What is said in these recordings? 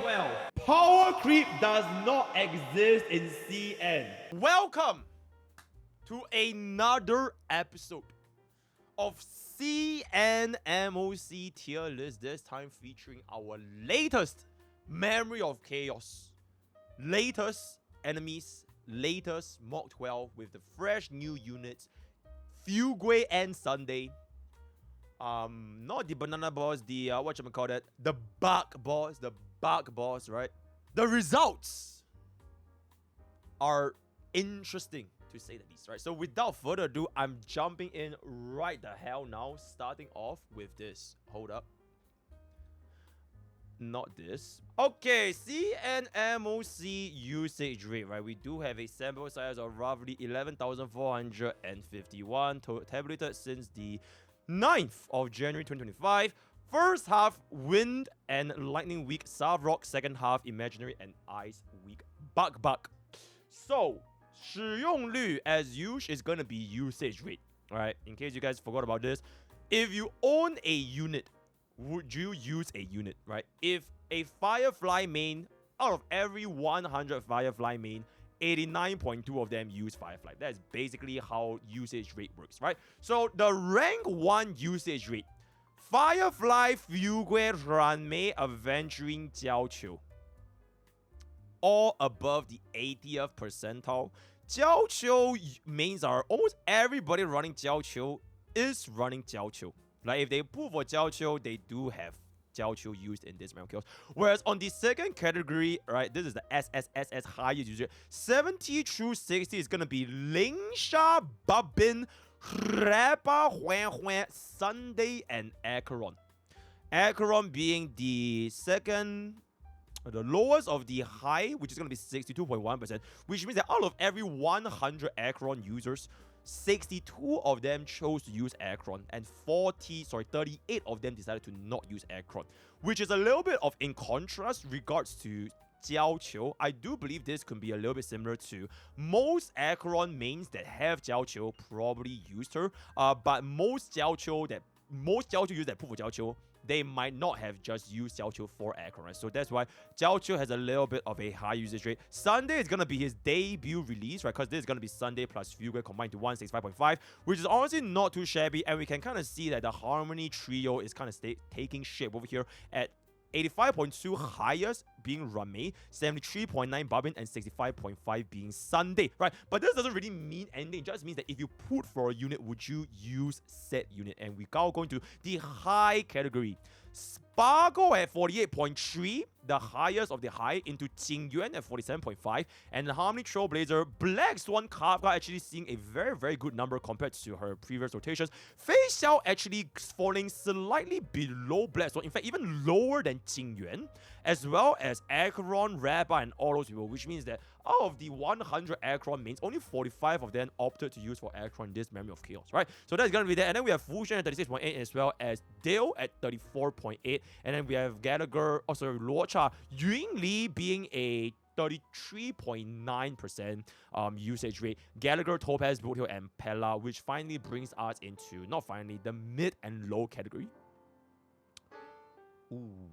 12. Powercreep does not exist in CN. Welcome to another episode of CN MOC tier list, this time featuring our latest Memory of Chaos, latest enemies, latest MOC 12 with the fresh new units, Fugue and Sunday. Not the banana boss, the whatchamacallit, the bug boss, right? The results are interesting, to say the least, right? So without further ado, I'm jumping in right the hell now, starting off with this. Hold up. Not this. Okay, CNMOC usage rate, right? We do have a sample size of roughly 11,451, tabulated since the 9th of January 2025. First half, Wind and Lightning Week, Savrock. Second half, Imaginary and Ice Week, Bug. So, 使用率, as usual, is gonna be usage rate. Alright, in case you guys forgot about this, if you own a unit, would you use a unit, right? If a Firefly main, out of every 100 Firefly main, 89.2 of them use Firefly. That's basically how usage rate works, right? So the rank 1 usage rate, Firefly, Fugue, Ranmei, Aventuring, Jiaoqiu, all above the 80th percentile. Jiaoqiu mains are almost everybody running Jiaoqiu is running Jiaoqiu. Like if they pull for Jiaoqiu, they do have Jiaoqiu used in this round kills. Whereas on the second category, right, this is the SSSS highest user. 70 through 60 is gonna be Lingsha, Babin, Rappa, Huan, Sunday, and Acheron. Acheron being the second, the lowest of the high, which is gonna be 62.1%, which means that out of every 100 Acheron users, 62 of them chose to use Acheron, and 38 of them decided to not use Acheron, which is a little bit of in contrast regards to Jiaoqiu. I do believe this could be a little bit similar to most Acheron mains that have Jiaoqiu probably used her, but most Jiaoqiu users that pull for Jiaoqiu, they might not have just used Jiaoqiu for Acheron, right? So that's why Jiaoqiu has a little bit of a high usage rate. Sunday is going to be his debut release, right? Because this is going to be Sunday plus Fugue combined to 165.5, which is honestly not too shabby. And we can kind of see that the Harmony trio is kind of taking shape over here at 85.2 highest being Ranmei, 73.9 Babin, and 65.5 being Sunday, right? But this doesn't really mean anything. It just means that if you put for a unit, would you use said unit? And we now go into the high category. Sparkle at 48.3, the highest of the high, into Qingyuan at 47.5, and the Harmony Trailblazer, Black Swan Kafka actually seeing a very, very good number compared to her previous rotations. Fei Xiao actually falling slightly below Black Swan, in fact, even lower than Qingyuan, as well as Acheron, Rappa, and all those people, which means that out of the 100 Acheron mains, only 45 of them opted to use for Acheron this Memory of Chaos, right? So that's gonna be there. And then we have Fushan at 36.8, as well as Dale at 34.8, and then we have Gallagher, Luocha, Yunli being a 33.9% usage rate. Gallagher, Topaz, Boothill, and Pella, which finally brings us into, not finally, the mid and low category. Ooh.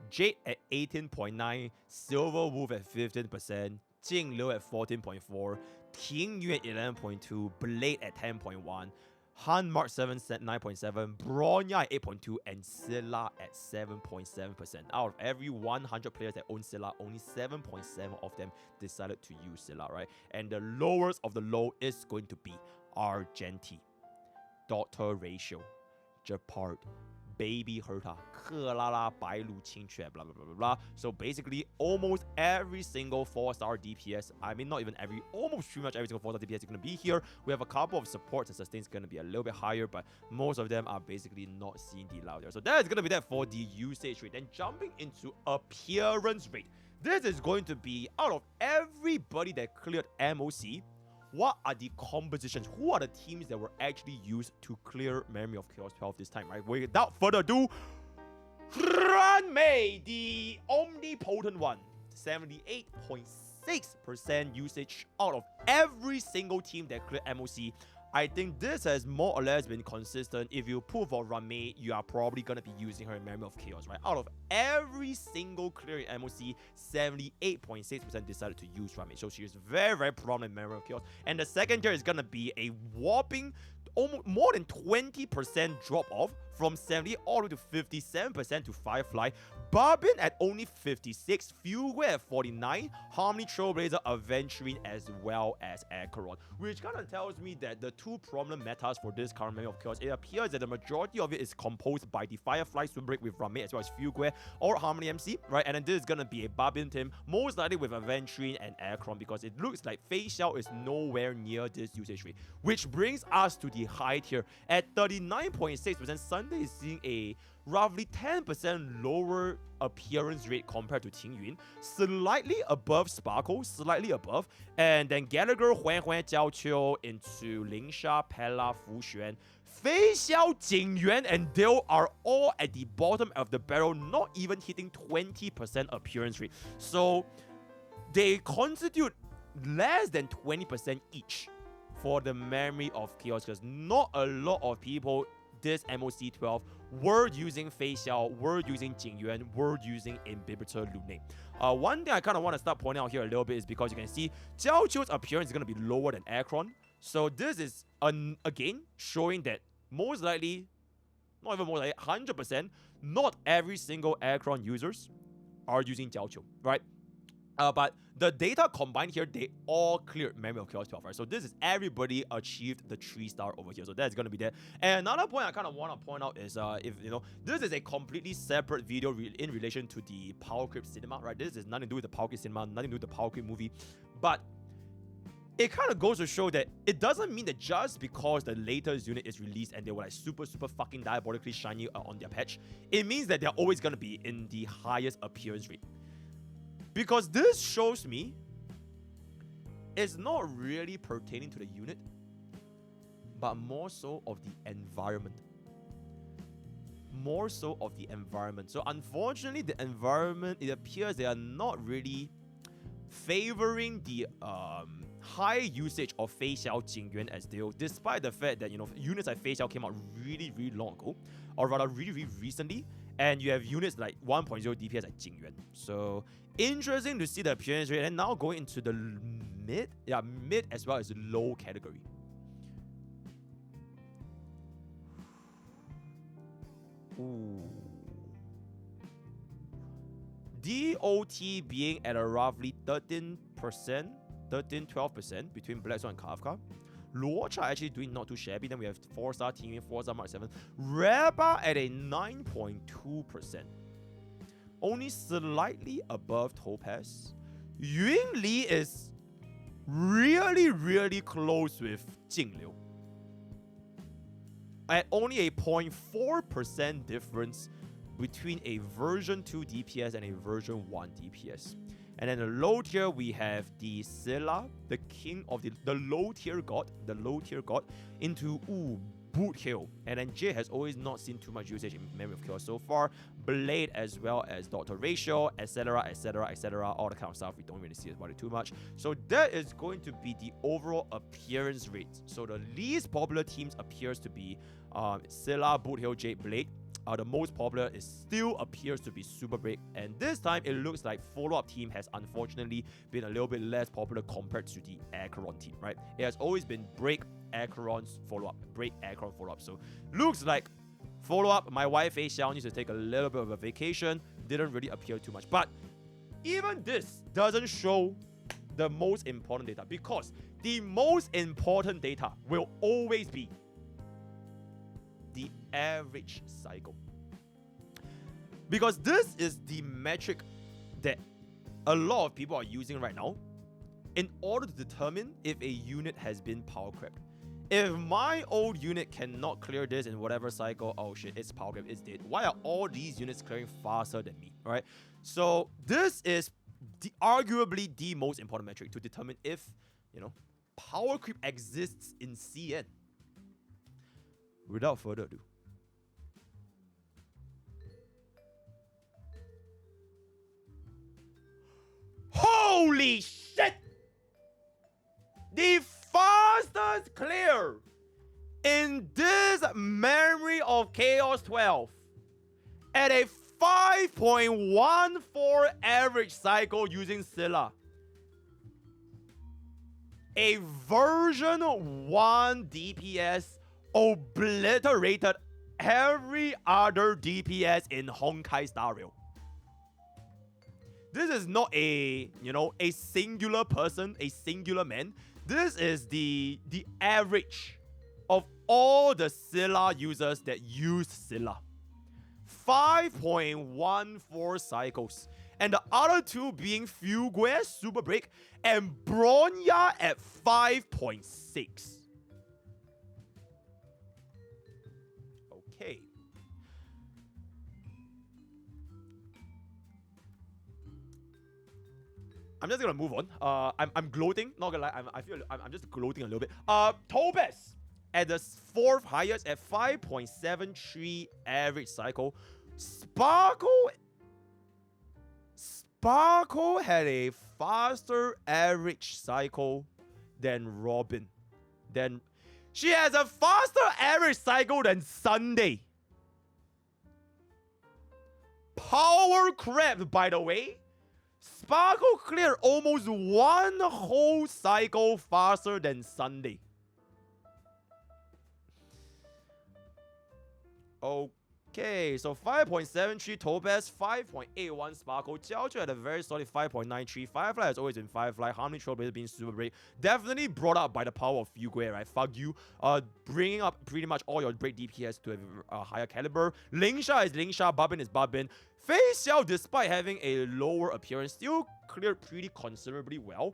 Jade at 18.9, Silver Wolf at 15%, Jing Liu at 14.4, Ting Yu at 11.2, Blade at 10.1, Han Mark 7 at 9.7, Bronya at 8.2, and Scylla at 7.7%. Out of every 100 players that own Scylla, only 7.7 of them decided to use Scylla, right? And the lowest of the low is going to be Argenti, Daughter Ratio, Japard, Baby Herta, Kelala, Bailu, Qingque, blah, blah, blah, blah, blah. So basically, almost every single 4-star DPS, I mean, not even every, almost pretty much every single 4-star DPS is going to be here. We have a couple of supports and sustains going to be a little bit higher, but most of them are basically not seeing the loud there. So that is going to be that for the usage rate. Then jumping into appearance rate. This is going to be, out of everybody that cleared MOC, what are the compositions? Who are the teams that were actually used to clear Memory of Chaos 12 this time, right? Without further ado, Ranmei, the omnipotent one, 78.6% usage out of every single team that cleared MOC. I think this has more or less been consistent. If you pull for Rame, you are probably going to be using her in Memory of Chaos, right? Out of every single clear in MOC, 78.6% decided to use Rame. So she is very, very prominent in Memory of Chaos. And the second tier is going to be a whopping almost more than 20% drop off from 70 all the way to 57% to Firefly. Barbin at only 56, Fugue at 49, Harmony, Trailblazer, Aventurine, as well as Acheron, which kind of tells me that the two prominent metas for this current Memory of Chaos, it appears that the majority of it is composed by the Firefly Swim Break with Rame as well as Fugue or Harmony MC, right? And then this is gonna be a Barbin team, most likely with Aventurine and Acheron, because it looks like Facial is nowhere near this usage rate, which brings us to the high tier. At 39.6%, Sunday is seeing a roughly 10% lower appearance rate compared to Qingyun, slightly above Sparkle, slightly above, and then Gallagher, Huan Huan, Jiao Qiu into Lingsha, Pella, Fu Xuan, Fei Xiao, Jingyuan, and Dale are all at the bottom of the barrel, not even hitting 20% appearance rate. So they constitute less than 20% each for the Memory of Chaos, because not a lot of people this MOC 12 were using Fei Xiao, were using Jingyuan, were using Imbibitor Lune. One thing I kind of want to start pointing out here a little bit is because you can see Jiao Qiu's appearance is going to be lower than Acheron. So this is, again, showing that most likely, not even more likely, 100%, not every single Acheron users are using Jiao Qiu, right? But the data combined here, they all cleared Memory of Chaos 12, right? So this is everybody achieved the 3-star over here. So that's going to be there. And another point I kind of want to point out is, if you know, this is a completely separate video in relation to the Powercreep cinema, right? This is nothing to do with the Powercreep cinema, nothing to do with the Powercreep movie. But it kind of goes to show that it doesn't mean that just because the latest unit is released and they were like super fucking diabolically shiny on their patch, it means that they're always going to be in the highest appearance rate. Because this shows me it's not really pertaining to the unit, but more so of the environment. More so of the environment. So unfortunately, the environment, it appears they are not really favoring the high usage of Fei Xiao, Jingyuan as Dale, despite the fact that, you know, units like Fei Xiao came out really long ago, or rather really recently, and you have units like 1.0 DPS like Jingyuan. So interesting to see the appearance rate, and now going into the mid as well as low category. Ooh. DOT being at a roughly 13%-12% between Black Swan and Kafka. Luocha actually doing not too shabby. Then we have 4-star team, 4-star Mark 7. Reba at a 9.2%. Only slightly above Topaz. Yun Li is really close with Jingliu. At only a 0.4% difference between a version 2 DPS and a version 1 DPS. And then the low tier, we have the Scylla, the king of the low tier god, into Boot Hill. And then Jade has always not seen too much usage in Memory of Chaos so far. Blade as well as Dr. Ratio, etc. All the kind of stuff we don't really see about it too much. So that is going to be the overall appearance rate. So the least popular teams appears to be Scylla, Boot Hill, Jade, Blade. The most popular still appears to be Super Break, and this time it looks like follow-up team has unfortunately been a little bit less popular compared to the Acheron team, right? It has always been Break, Acheron's follow-up, Break, Acheron follow-up. So looks like follow-up, my wife Fei Xiao needs to take a little bit of a vacation, didn't really appear too much. But even this doesn't show the most important data, because the most important data will always be the average cycle. Because this is the metric that a lot of people are using right now in order to determine if a unit has been power crept. If my old unit cannot clear this in whatever cycle, oh shit, it's power crept, it's dead. Why are all these units clearing faster than me, right? So this is arguably the most important metric to determine if, you know, power creep exists in CN. Without further ado, holy shit! The fastest clear In this Memory of Chaos 12, at a 5.14 average cycle using Scylla, a version 1 DPS obliterated every other DPS in Honkai Star Rail. This is not a, a singular person, a singular man. This is the average of all the Scylla users that use Scylla. 5.14 cycles. And the other two being Fugue, Super Break, and Bronya at 5.6. Okay. I'm just gonna move on. I'm gloating, not gonna lie. I'm just gloating a little bit. Tobes at the 4th highest at 5.73 average cycle. Sparkle had a faster average cycle than Robin. She has a faster average cycle than Sunday. Powercreep, by the way. Sparkle cleared almost one whole cycle faster than Sunday. Okay, so 5.73 Topaz, 5.81 Sparkle. Jiaoju had a very solid 5.93. Firefly has always been Firefly. Harmony Trailblazer being super great. Definitely brought up by the power of Fugue, right? Fuck you. Bringing up pretty much all your break DPS to a higher caliber. Lingsha is Lingsha. Babin is Babin. Fei Xiao, despite having a lower appearance, still cleared pretty considerably well.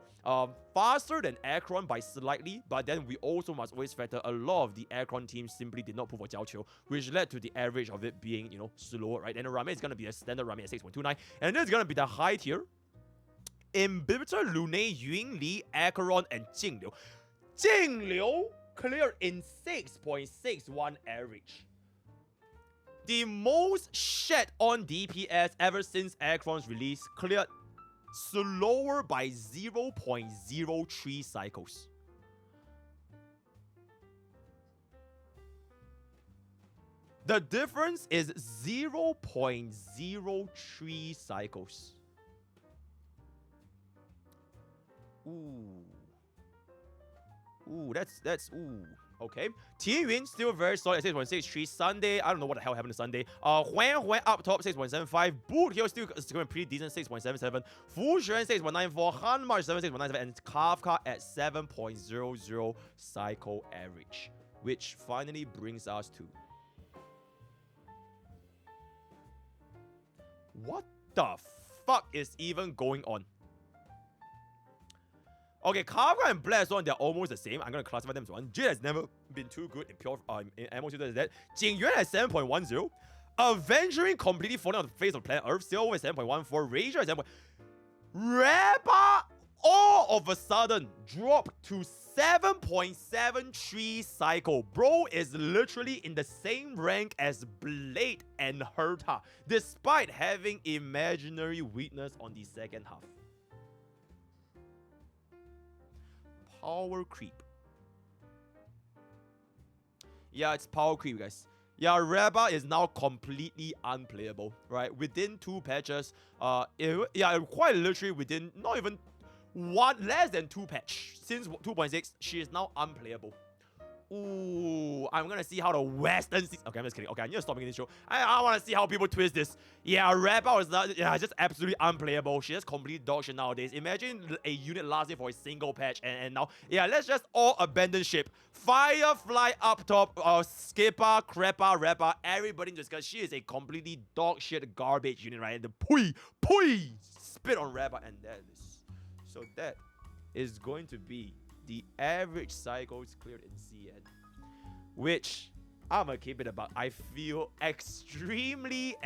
Faster than Akron by slightly, but then we also must always factor a lot of the Akron teams simply did not pull for Jiao Qiu, which led to the average of it being, slower, right? And the Rame is going to be a standard Rame at 6.29, and this is going to be the high tier. Imbibitor, Lune, Yun Li, Acheron, and Jingliu. Jingliu cleared in 6.61 average. The most shed on DPS ever since Acheron's release, cleared slower by 0.03 cycles. The difference is 0.03 cycles. Ooh, that's okay. Tianyun still very solid at 6.63. Sunday, I don't know what the hell happened to Sunday. Huan up top 6.75. Boot Hill still going pretty decent 6.77. Fu Xuan 6.94. Han March 6.97, and Kafka at 7.00 cycle average, which finally brings us to what the fuck is even going on? Okay, Kafka and Blackstone, they're almost the same. I'm going to classify them as one. Jade has never been too good in pure in MOC as that. Jingyuan has 7.10. Avengering completely falling on the face of planet Earth. Silver is 7.14. Razor is 7. Rappa all of a sudden dropped to 7.73 cycle. Bro is literally in the same rank as Blade and Herta, despite having imaginary weakness on the second half. Powercreep. Yeah, it's Powercreep, guys. Yeah, Reba is now completely unplayable, right? Within 2 patches, quite literally within not even less than 2 patch. Since 2.6, she is now unplayable. Ooh, I'm gonna see how the Western sees. Okay, I'm just kidding. Okay, I need to stop making this show. I want to see how people twist this. Yeah, Reba is not. Yeah, just absolutely unplayable. She just complete dog shit nowadays. Imagine a unit lasting for a single patch, and now, yeah, let's just all abandon ship. Firefly up top, Skipper, Creppa, Reba, everybody just because she is a completely dog shit garbage unit, right? And the pui spit on Reba, and that is going to be the average cycles cleared in CN, which I'm gonna keep it about. I feel extremely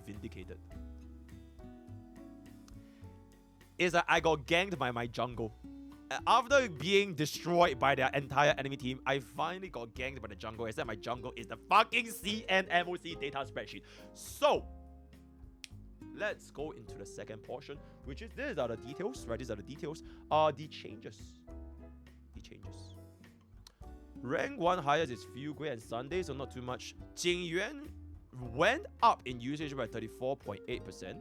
vindicated. Is that I got ganked by my jungle. After being destroyed by their entire enemy team, I finally got ganked by the jungle. Except my jungle is the fucking CN MOC data spreadsheet. So let's go into the second portion, which is these are the details, right? These are the details. The changes. Rank 1 highest is Fugui and Sunday, so not too much. Jingyuan went up in usage by 34.8%.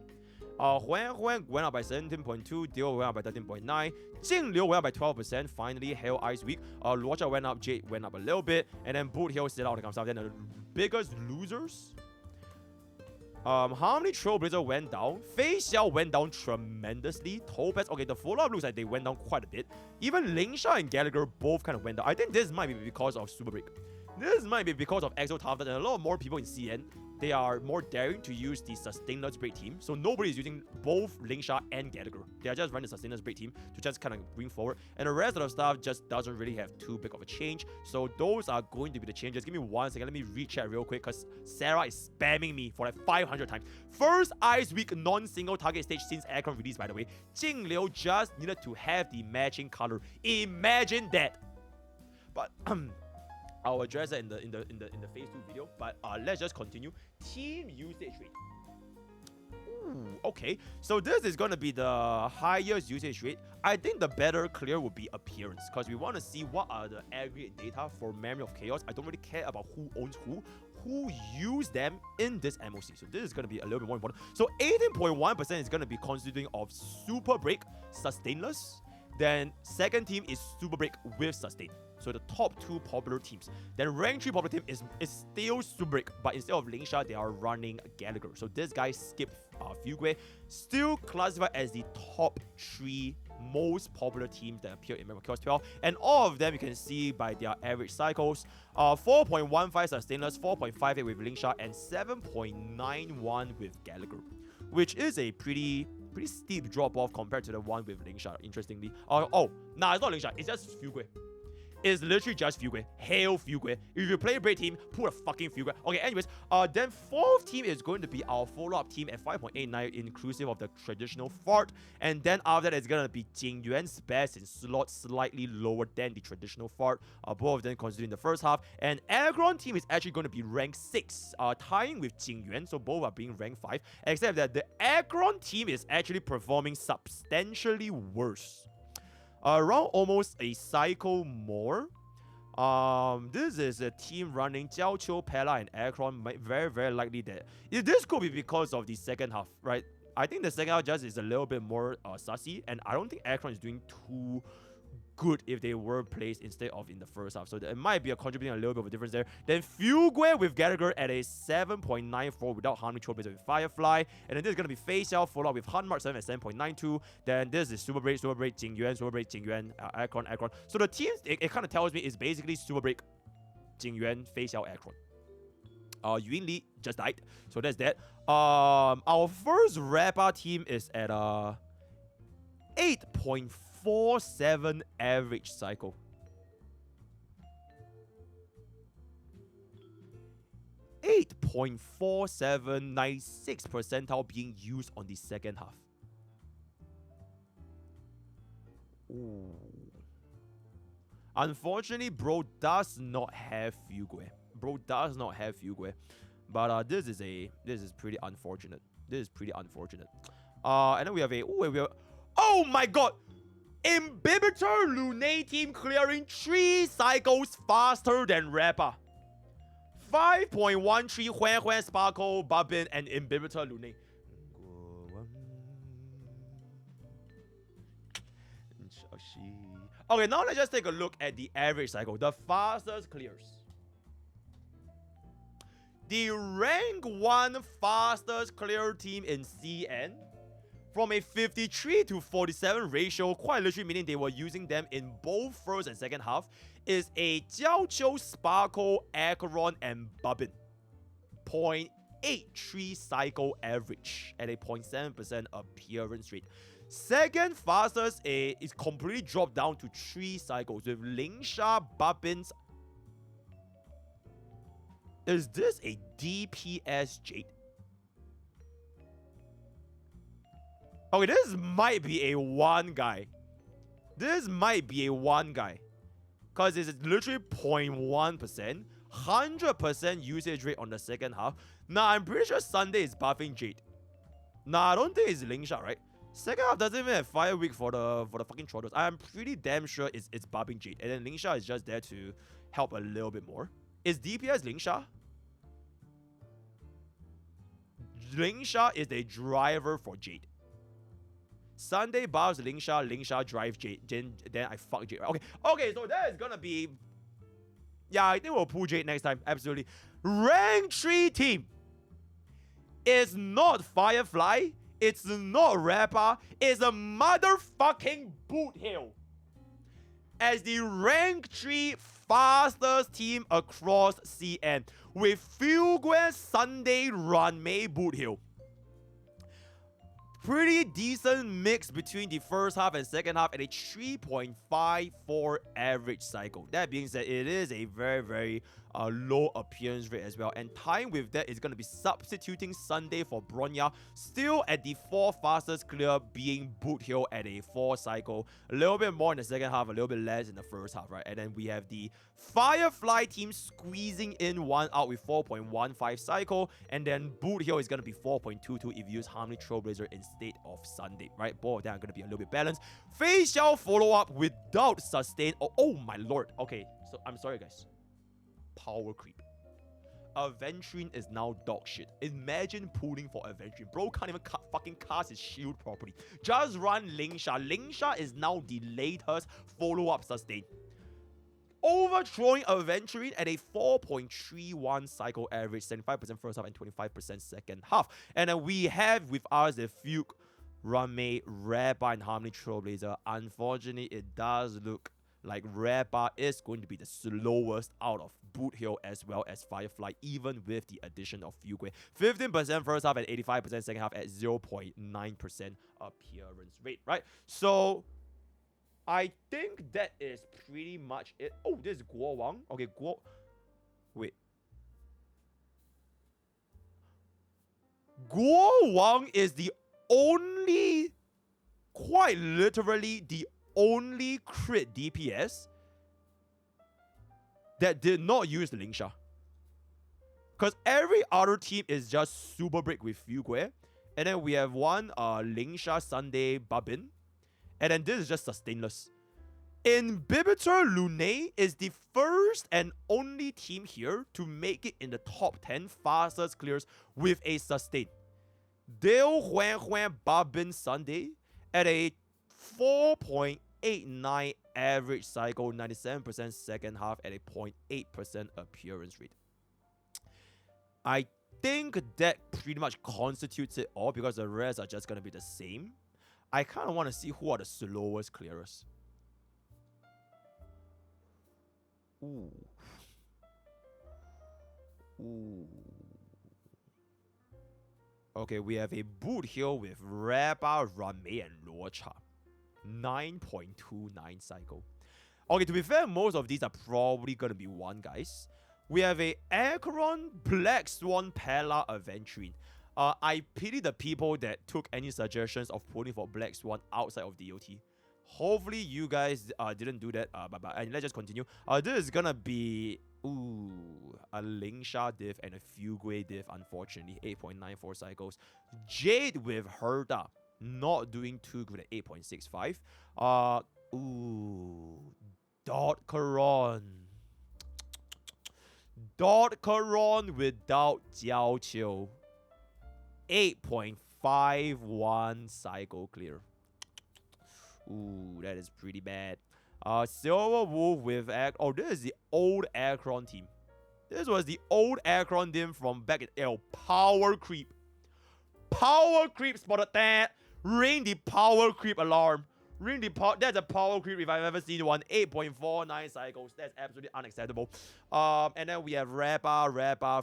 Huang Huang went up by 17.2%, Dio went up by 13.9%, Jing Liu went up by 12%, finally Hail Ice Week, Luocha went up, Jade went up a little bit, and then Boot Hill still out to come down. Then the biggest losers, Harmony Trailblazer went down, Fei Xiao went down tremendously, Topaz, okay, the follow-up looks like they went down quite a bit, even Lingsha and Gallagher both kind of went down. I think this might be because of Super Break. This might be because of Exo Toughness and a lot more people in CN. They are more daring to use the Sustainless Break team. So nobody is using both Lingsha and Gallagher. They are just running the Sustainless Break team to just kind of bring forward. And the rest of the stuff just doesn't really have too big of a change. So those are going to be the changes. Give me 1 second. Let me recheck real quick because Sarah is spamming me for like 500 times. First Ice Week non-single target stage since Aircon release, by the way. Jing Liu just needed to have the matching color. Imagine that. But I'll address that in the phase 2 video, but let's just continue. Team usage rate. Ooh, okay, so this is gonna be the highest usage rate. I think the better clear would be appearance, because we want to see what are the aggregate data for Memory of Chaos. I don't really care about who owns who use them in this MOC. So this is gonna be a little bit more important. So 18.1% is gonna be consisting of Super Break, Sustainless. Then second team is Super Break with Sustain. So the top 2 popular teams. Then rank 3 popular team is still Super Break, but instead of Lingsha, they are running Gallagher. So this guy skipped Fugui, still classified as the top 3 most popular teams that appear in Memory of Chaos 12. And all of them you can see by their average cycles. 4.15 Sustainless, 4.58 with Lingsha, and 7.91 with Gallagher, which is a pretty steep drop off compared to the one with Lingsha, interestingly. Nah, it's not Lingsha, it's just Fugui. It's literally just Fugui. Hail Fugui. If you play a break team, put a fucking Fugui. Okay, anyways, then fourth team is going to be our follow-up team at 5.89, inclusive of the traditional fart. And then after that, it's going to be Jingyuan's best in slot, slightly lower than the traditional fart. Both of them considering the first half. And Aggron team is actually going to be ranked 6, tying with Jingyuan. So both are being ranked 5. Except that the Aggron team is actually performing substantially worse. Around almost a cycle more. This is a team running Jiao Qiu, Pella, and Aircron. Very, very likely that this could be because of the second half, right? I think the second half just is a little bit more sussy, and I don't think Aircron is doing too good if they were placed instead of in the first half. So it might be contributing a little bit of a difference there. Then Fugui with Gallagher at a 7.94 without Harmony Trailblazer with Firefly. And then this is going to be Fei Xiao followed up with Hanmark 7 at 7.92. Then this is Super Break, Jingyuan, Aircron. So the teams, it kind of tells me it's basically Super Break, Jingyuan, Fei Xiao, Aircron. Yuan Li just died. So that's that. Our first Rapper team is at 8.47 average cycle. .47, 96 percentile being used on the second half. Ooh. Unfortunately, bro does not have Fugui. But this is pretty unfortunate. And then we have oh my god! Imbibitor Lune team clearing 3 cycles faster than Rapper. 5.13 Huan, Sparkle, Babin, and Imbibitor Lune. Okay, now let's just take a look at the average cycle. The fastest clears. The rank 1 fastest clear team in CN, from a 53 to 47 ratio, quite literally meaning they were using them in both first and second half, is a Jiao Qiu, Sparkle, Acheron, and Babin. 0.83 cycle average at a 0.7% appearance rate. Second fastest is completely dropped down to 3 cycles with Lingsha, Babin's. Is this a DPS Jade? Okay, this might be a 1 guy. Because it's literally 0.1%. 100% usage rate on the second half. Nah, I'm pretty sure Sunday is buffing Jade. Nah, I don't think it's Lingsha, right? Second half doesn't even have fire week for the fucking Trotters. I'm pretty damn sure it's bubbing Jade, and then Lingsha is just there to help a little bit more. Is DPS Lingsha? Lingsha is the driver for Jade. Sunday buffs Lingsha, Lingsha drive Jade, then I fuck Jade. Okay, so that is gonna be... Yeah, I think we'll pull Jade next time, absolutely. Rank 3 team is not Firefly, it's not Rapper, it's a motherfucking Boot Hill. As the rank 3 fastest team across CN with Fugue, Sunday, Runmei, Boot Hill. Pretty decent mix between the first half and second half at a 3.54 average cycle. That being said, it is a very low appearance rate as well. And tying with that is going to be substituting Sunday for Bronya, still at the 4th fastest clear, being Boot Hill at a 4 cycle. A little bit more in the second half, a little bit less in the first half, right? And then we have the Firefly team squeezing in one out with 4.15 cycle. And then Boot Hill is going to be 4.22 if you use Harmony Trailblazer instead of Sunday, right? Both of them are going to be a little bit balanced. Face Shell follow up without sustain. Oh my lord. Okay, so I'm sorry guys. Powercreep. Aventurine is now dog shit. Imagine pulling for Aventurine. Bro can't even fucking cast his shield properly. Just run Lingsha. Lingsha is now the latest follow-up sustain. Overthrowing Aventurine at a 4.31 cycle average, 75% first half and 25% second half. And then we have with us the Fugue, Runmei, Rapper, and Harmony Trailblazer. Unfortunately, it does look like Rapper is going to be the slowest out of Boot Hill as well as Firefly, even with the addition of Fugue. 15% first half and 85% second half at 0.9% appearance rate, right? So I think that is pretty much it. Oh, this is Guo Wang. Okay, Guo... Wait. Guo Wang is the only... Quite literally the only crit DPS that did not use the Lingsha. Because every other team is just super break with Fugue. And then we have one Lingsha Sunday Babin. And then this is just sustainless. Inhibitor Lune is the first and only team here to make it in the top 10 fastest clears with a sustain. Dale Huan Huan Babin Sunday at a 4.89 average cycle, 97% second half at a 0.8% appearance rate. I think that pretty much constitutes it all because the rest are just going to be the same. I kind of want to see who are the slowest clearers. Ooh. Okay, we have a Boot Hill with Rapper, Runmei, and Luocha. 9.29 cycle. Okay, to be fair, most of these are probably going to be one, guys. We have a Acheron, Black Swan, Pella, Aventurine. I pity the people that took any suggestions of pulling for Black Swan outside of DOT. Hopefully you guys didn't do that. But let's just continue. This is gonna be a Lingsha diff and a Fugue diff, unfortunately. 8.94 cycles. Jade with Herda. Not doing too good at 8.65. Dot Caron without Jiao Qiu. 8.51 cycle clear. Ooh, that is pretty bad. Silver Wolf with this is the old Acheron team. This was the old Acheron team from back in Powercreep. Powercreep spotted that. Ring the Powercreep alarm. That's a Powercreep if I've ever seen one. 8.49 cycles. That's absolutely unacceptable. And then we have Rapper,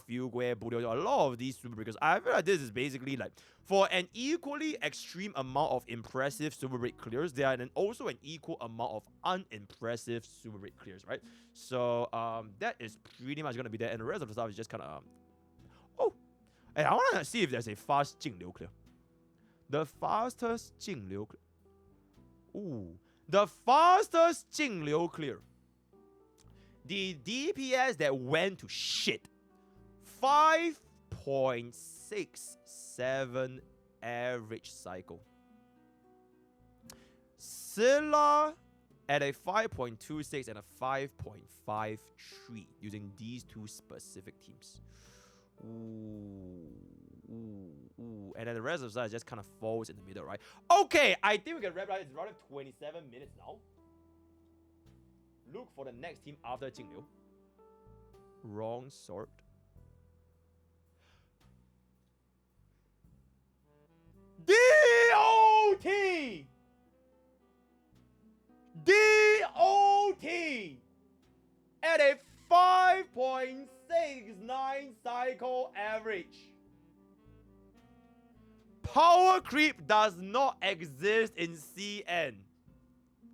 Fugue, Budio. A lot of these super breakers. I feel like this is basically like for an equally extreme amount of impressive super break clears, there are then also an equal amount of unimpressive super break clears, right? So that is pretty much gonna be that, and the rest of the stuff is just kind of and I wanna see if there's a fast Jingliu clear. The fastest Jingliu clear. The fastest Jingliu clear. The DPS that went to shit. 5.67 average cycle. Scylla at a 5.26 and a 5.53 using these two specific teams. Ooh. And then the rest of the side just kind of falls in the middle, right? Okay, I think we can wrap it. It's around 27 minutes now. Look for the next team after Jingliu. Wrong sort. DOT! DOT! At a 5.69 cycle average. Powercreep does not exist in CN.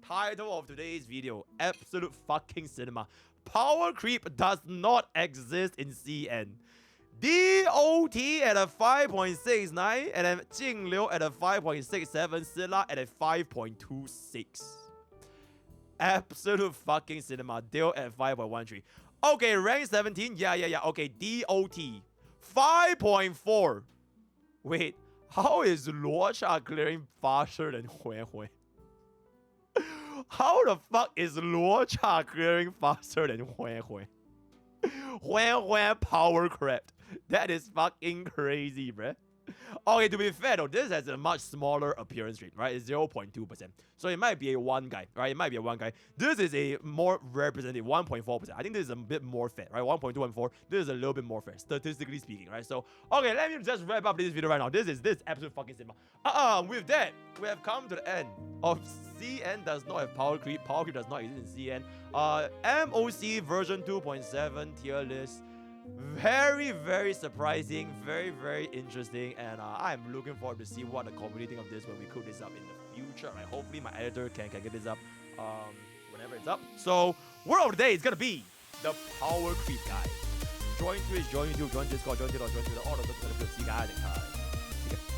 Title of today's video, absolute fucking cinema. Powercreep does not exist in CN. DOT at a 5.69 and then Jingliu at a 5.67, Scylla at a 5.26. Absolute fucking cinema. Dale at 5.13. Okay, rank 17. Yeah. Okay, DOT 5.4. Wait, how is Luocha clearing faster than Huan? How the fuck is Luocha clearing faster than Huan? Huan Powercreep. That is fucking crazy, bruh. Okay, to be fair though, this has a much smaller appearance rate, right? It's 0.2%. So it might be a 1 guy, right? It might be a 1 guy. This is a more representative, 1.4%. I think this is a bit more fair, right? 1.214. This is a little bit more fair, statistically speaking, right? So, okay, let me just wrap up this video right now. This absolute fucking cinema. With that, we have come to the end of CN does not have Powercreep. Powercreep does not exist in CN. MOC version 2.7 tier list. Very, very surprising, very interesting, and I'm looking forward to see what the community think of this when we cook this up in the future. Like, hopefully my editor can get this up whenever it's up. So, word of the day is gonna be the Powercreep guy. Join Twitch, join YouTube, join Discord, join Twitter, all of those. See you guys next time.